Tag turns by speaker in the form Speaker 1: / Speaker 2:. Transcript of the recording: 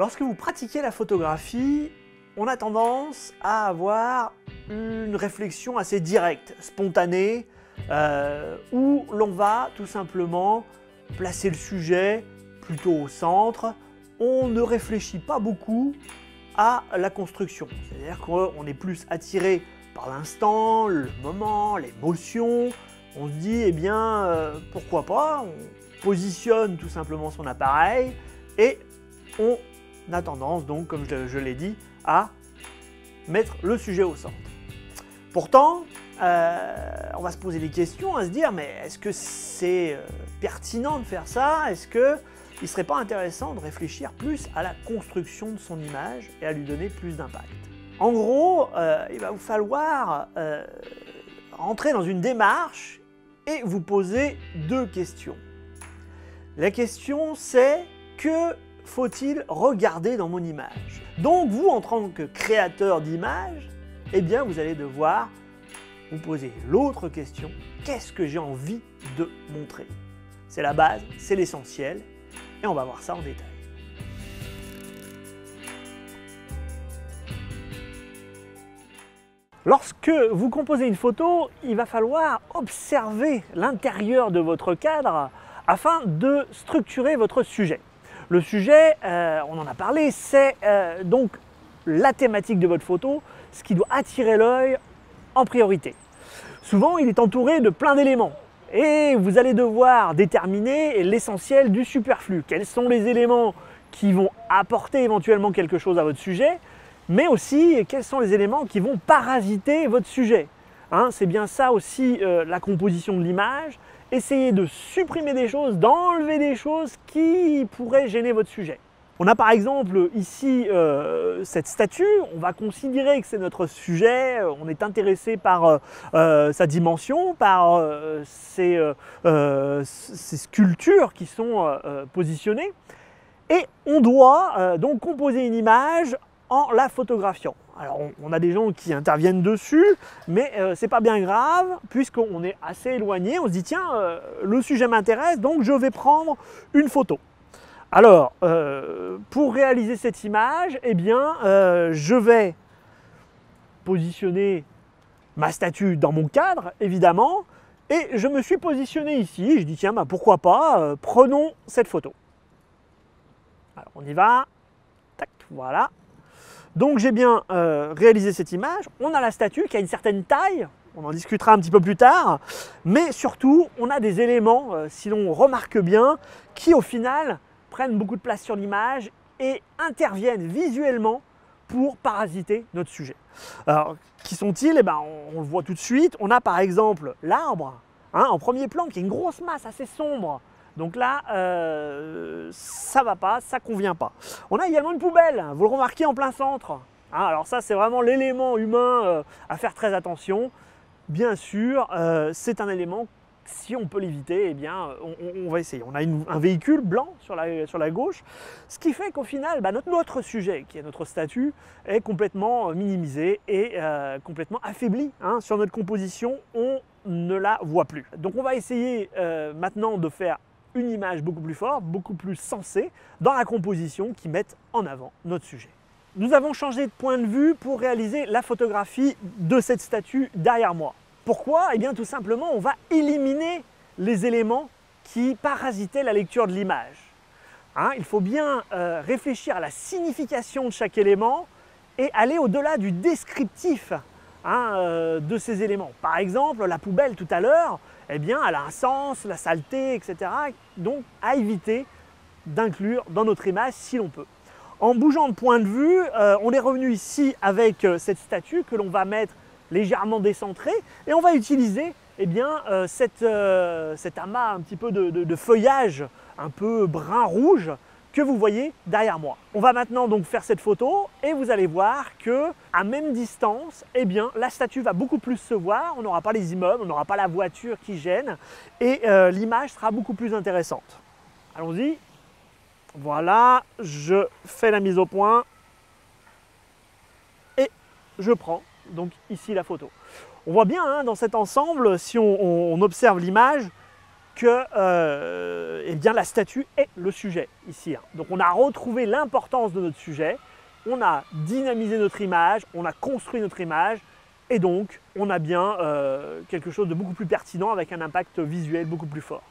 Speaker 1: Lorsque vous pratiquez la photographie, on a tendance à avoir une réflexion assez directe, spontanée, où l'on va tout simplement placer le sujet plutôt au centre. On ne réfléchit pas beaucoup à la construction. C'est-à-dire qu'on est plus attiré par l'instant, le moment, l'émotion. On se dit, eh bien, pourquoi pas, on positionne tout simplement son appareil et on a tendance, donc, comme je l'ai dit, à mettre le sujet au centre. Pourtant, on va se poser des questions, à se dire, mais est-ce que c'est pertinent de faire ça? Est-ce qu'il ne serait pas intéressant de réfléchir plus à la construction de son image et à lui donner plus d'impact? En gros, il va vous falloir entrer dans une démarche et vous poser deux questions. La question, c'est que faut-il regarder dans mon image? Donc vous, en tant que créateur d'image, eh bien vous allez devoir vous poser l'autre question, qu'est-ce que j'ai envie de montrer? C'est la base, c'est l'essentiel, et on va voir ça en détail. Lorsque vous composez une photo, il va falloir observer l'intérieur de votre cadre afin de structurer votre sujet. Le sujet, on en a parlé, c'est donc la thématique de votre photo, ce qui doit attirer l'œil en priorité. Souvent, il est entouré de plein d'éléments et vous allez devoir déterminer l'essentiel du superflu. Quels sont les éléments qui vont apporter éventuellement quelque chose à votre sujet, mais aussi quels sont les éléments qui vont parasiter votre sujet. C'est bien ça aussi la composition de l'image. Essayez de supprimer des choses, d'enlever des choses qui pourraient gêner votre sujet. On a par exemple ici cette statue, on va considérer que c'est notre sujet, on est intéressé par sa dimension, par ces sculptures qui sont positionnées, et on doit donc composer une image en la photographiant. Alors on a des gens qui interviennent dessus, mais c'est pas bien grave, puisqu'on est assez éloigné, on se dit tiens, le sujet m'intéresse, donc je vais prendre une photo. Alors, pour réaliser cette image, eh bien, je vais positionner ma statue dans mon cadre, évidemment, et je me suis positionné ici, je dis tiens, bah, pourquoi pas, prenons cette photo. Alors on y va, tac, voilà. Donc j'ai bien réalisé cette image, on a la statue qui a une certaine taille, on en discutera un petit peu plus tard, mais surtout on a des éléments, si l'on remarque bien, qui au final prennent beaucoup de place sur l'image et interviennent visuellement pour parasiter notre sujet. Alors qui sont-ils? Eh ben, on le voit tout de suite, on a par exemple l'arbre en premier plan qui est une grosse masse assez sombre. Donc là, ça va pas, ça convient pas. On a également une poubelle, vous le remarquez en plein centre. Alors ça, c'est vraiment l'élément humain à faire très attention. Bien sûr, c'est un élément, si on peut l'éviter, eh bien, on va essayer. On a un véhicule blanc sur la gauche, ce qui fait qu'au final, bah, notre sujet, qui est notre statue, est complètement minimisé et complètement affaibli. Sur notre composition, on ne la voit plus. Donc on va essayer maintenant de faire une image beaucoup plus forte, beaucoup plus sensée dans la composition qui mette en avant notre sujet. Nous avons changé de point de vue pour réaliser la photographie de cette statue derrière moi. Pourquoi? Eh bien tout simplement, on va éliminer les éléments qui parasitaient la lecture de l'image. Il faut bien réfléchir à la signification de chaque élément et aller au-delà du descriptif de ces éléments. Par exemple, la poubelle tout à l'heure, eh bien, elle a un sens, la saleté, etc. Donc, à éviter d'inclure dans notre image si l'on peut. En bougeant de point de vue, on est revenu ici avec cette statue que l'on va mettre légèrement décentrée et on va utiliser eh bien, cet amas un petit peu de feuillage un peu brun-rouge que vous voyez derrière moi. On va maintenant donc faire cette photo et vous allez voir que à même distance, eh bien, la statue va beaucoup plus se voir, on n'aura pas les immeubles, on n'aura pas la voiture qui gêne et l'image sera beaucoup plus intéressante. Allons-y. Voilà, je fais la mise au point et je prends donc ici la photo. On voit bien dans cet ensemble, si on observe l'image, que eh bien, la statue est le sujet ici. Hein. Donc on a retrouvé l'importance de notre sujet, on a dynamisé notre image, on a construit notre image, et donc on a bien quelque chose de beaucoup plus pertinent avec un impact visuel beaucoup plus fort.